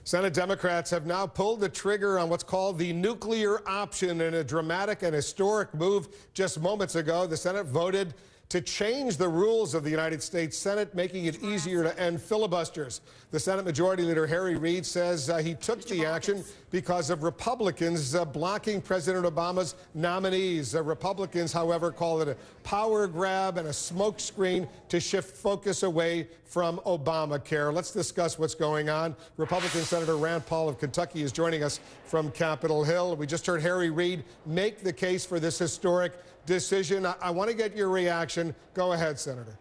Senate Democrats have now pulled the trigger on what's called the nuclear option in a dramatic and historic move. Just moments ago, the Senate voted to change the rules of the United States Senate, making it easier to end filibusters. The Senate Majority Leader Harry Reid says he took the action because of Republicans blocking President Obama's nominees. Republicans, however, call it a power grab and a smokescreen to shift focus away from Obamacare. Let's discuss what's going on. Republican Senator Rand Paul of Kentucky is joining us from Capitol Hill. We just heard Harry Reid make the case for this historic decision. I want to get your reaction. Go ahead, Senator.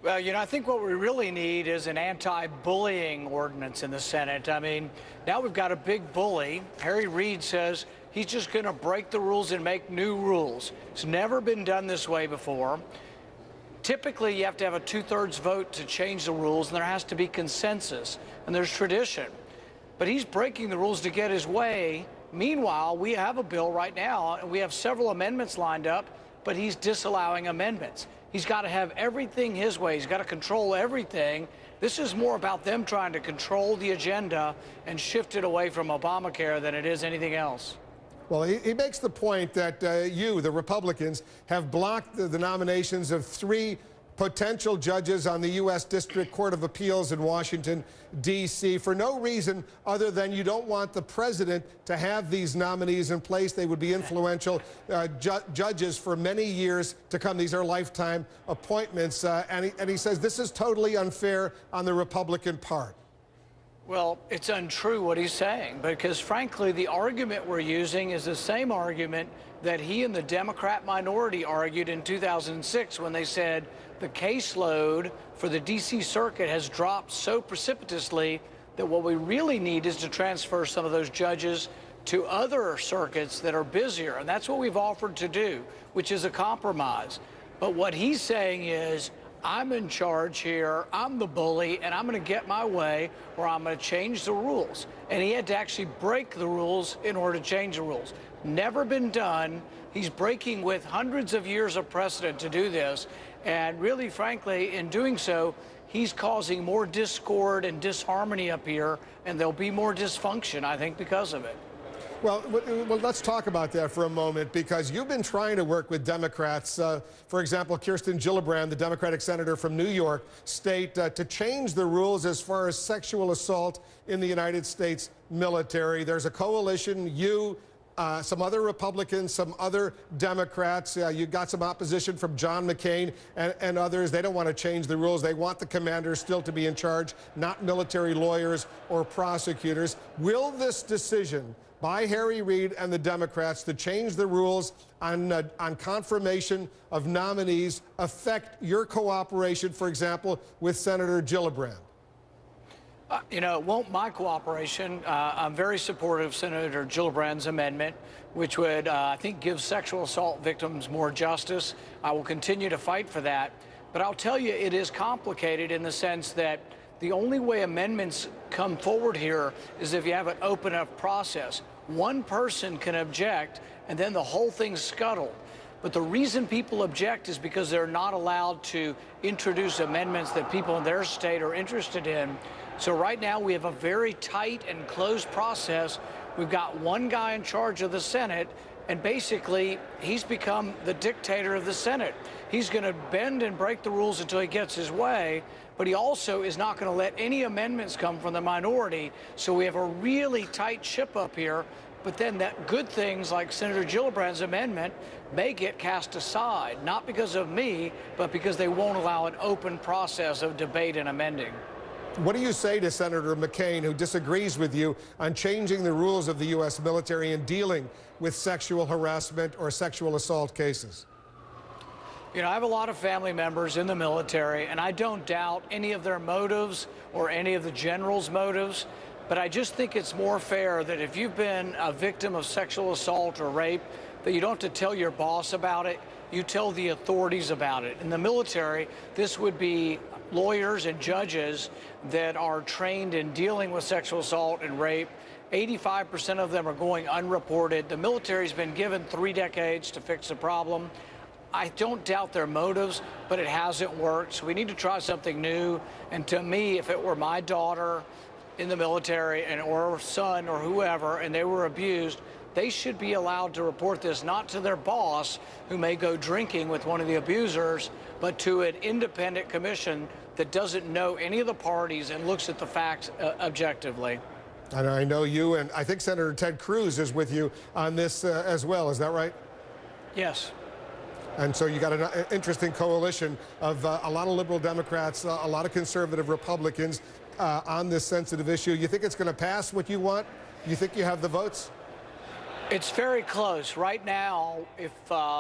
Well, I think what we really need is an anti-bullying ordinance in the Senate. I mean, now we've got a big bully. Harry Reid says he's just going to break the rules and make new rules. It's never been done this way before. Typically, you have to have a two-thirds vote to change the rules, and there has to be consensus, and there's tradition. But he's breaking the rules to get his way. Meanwhile, we have a bill right now, and we have several amendments lined up, but he's disallowing amendments. He's got to have everything his way. He's got to control everything. This is more about them trying to control the agenda and shift it away from Obamacare than it is anything else. Well, he makes the point that you, the Republicans, have blocked the nominations of 3 potential judges on the U.S. District Court of Appeals in Washington, D.C., for no reason other than you don't want the president to have these nominees in place. They would be influential judges for many years to come. These are lifetime appointments. And he says this is totally unfair on the Republican part. Well, it's untrue what he's saying, because frankly, the argument we're using is the same argument that he and the Democrat minority argued in 2006 when they said the caseload for the D.C. Circuit has dropped so precipitously that what we really need is to transfer some of those judges to other circuits that are busier. And that's what we've offered to do, which is a compromise. But what he's saying is, I'm in charge here, I'm the bully, and I'm going to get my way, or I'm going to change the rules. And he had to actually break the rules in order to change the rules. Never been done. He's breaking with hundreds of years of precedent to do this. And really, frankly, in doing so, he's causing more discord and disharmony up here, and there'll be more dysfunction, I think, because of it. Well, let's talk about that for a moment, because you've been trying to work with Democrats, for example, Kirsten Gillibrand, the Democratic senator from New York State, to change the rules as far as sexual assault in the United States military. There's a coalition, some other Republicans, some other Democrats. You got some opposition from John McCain and others. They don't want to change the rules. They want the commanders still to be in charge, not military lawyers or prosecutors. Will this decision by Harry Reid and the Democrats to change the rules on confirmation of nominees affect your cooperation, for example, with Senator Gillibrand? It won't my cooperation. I'm very supportive of Senator Gillibrand's amendment, which would, I think, give sexual assault victims more justice. I will continue to fight for that. But I'll tell you, it is complicated in the sense that the only way amendments come forward here is if you have an open enough process. One person can object, and then the whole thing's scuttled. But the reason people object is because they're not allowed to introduce amendments that people in their state are interested in. So right now we have a very tight and closed process. We've got one guy in charge of the Senate, and basically he's become the dictator of the Senate. He's going to bend and break the rules until he gets his way, but he also is not going to let any amendments come from the minority. So we have a really tight ship up here. But then that good things like Senator Gillibrand's amendment may get cast aside, not because of me, but because they won't allow an open process of debate and amending. What do you say to Senator McCain, who disagrees with you on changing the rules of the U.S. military in dealing with sexual harassment or sexual assault cases? I have a lot of family members in the military, and I don't doubt any of their motives or any of the generals' motives. But I just think it's more fair that if you've been a victim of sexual assault or rape, that you don't have to tell your boss about it. You tell the authorities about it. In the military, this would be lawyers and judges that are trained in dealing with sexual assault and rape. 85% of them are going unreported. The military's been given 3 decades to fix the problem. I don't doubt their motives, but it hasn't worked. So we need to try something new. And to me, if it were my daughter, in the military or son or whoever, and they were abused, they should be allowed to report this not to their boss, who may go drinking with one of the abusers, but to an independent commission that doesn't know any of the parties and looks at the facts objectively. And I know you, and I think Senator Ted Cruz is with you on this as well. Is that right? Yes. And so you got an interesting coalition of a lot of liberal Democrats, a lot of conservative Republicans on this sensitive issue. You think it's going to pass what you want? You think you have the votes? It's very close. Right now, if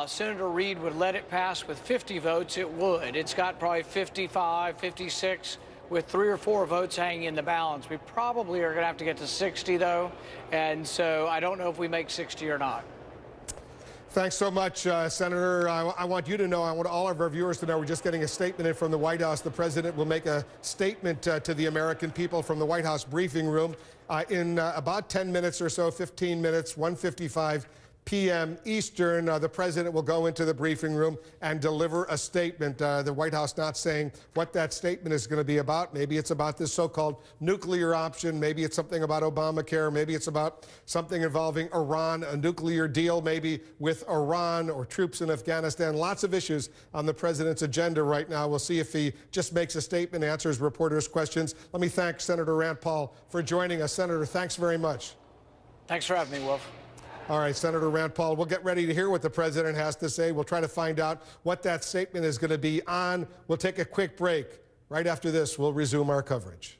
Senator Reid would let it pass with 50 votes, it would. It's got probably 55, 56, with 3 or 4 votes hanging in the balance. We probably are going to have to get to 60, though, and so I don't know if we make 60 or not. Thanks so much, Senator. I want you to know, I want all of our viewers to know, we're just getting a statement in from the White House. The president will make a statement to the American people from the White House briefing room in about 10 minutes or so, 15 minutes, 1:55 p.m. Eastern. The president will go into the briefing room and deliver a statement. The White House not saying what that statement is going to be about. Maybe it's about this so-called nuclear option. Maybe it's something about Obamacare. Maybe it's about something involving Iran, a nuclear deal maybe with Iran or troops in Afghanistan. Lots of issues on the president's agenda right now. We'll see if he just makes a statement, answers reporters' questions. Let me thank Senator Rand Paul for joining us. Senator, thanks very much. Thanks for having me, Wolf. All right, Senator Rand Paul, we'll get ready to hear what the president has to say. We'll try to find out what that statement is going to be on. We'll take a quick break. Right after this, we'll resume our coverage.